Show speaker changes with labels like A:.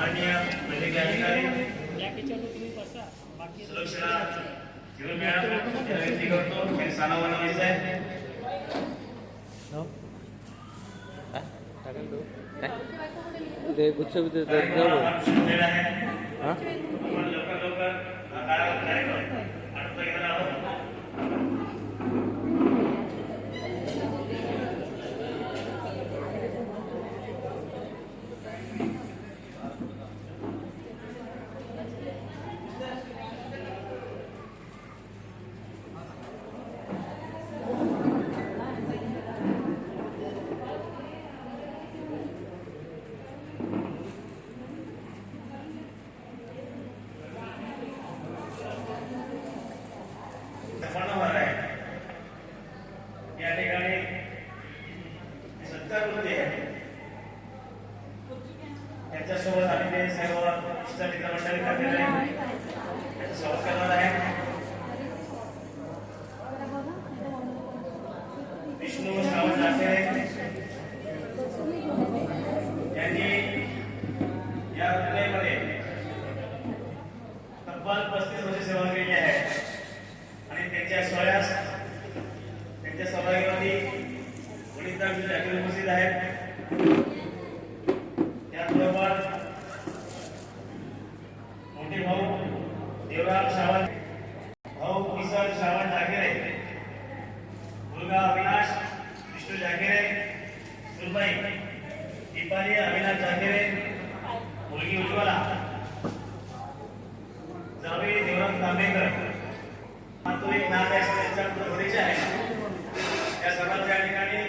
A: माननीय वैद्यकीय अधिकारी सुलक्षणा जीवन मॅडम विनंती करतो की सानावर यायचं आहे.
B: ते गुच्छ
A: आहे लवकर लवकर कार्यक्रम आटोपता घेणार आहोत. या ठिकाणी सत्कार होते त्याच्यासोबत आम्ही ते सर्व मित्रमंडळी त्याचं स्वागत करणार आहे. विष्णू श्रावण जाखेरे यांनी या रुग्णालयामध्ये तब्बल 35 वर्षे सेवा केली आहे आणि त्यांच्या सोहळ्यास त्यांच्या सहभागीमध्ये वडीलधार अधिकारी उपस्थित आहेत. त्याचबरोबर मोठे भाऊ देवराम श्रावण, भाऊ किसन श्रावण जाखेरे, मुलगा अविनाश विष्णू जाखेरे, सुरबाई दीपाली अविनाश जाखेरे, मुलगी उज्ज्वला, जावई देवराम तांबेकर. तो एक नाव आहे. या सर्वांच्या ठिकाणी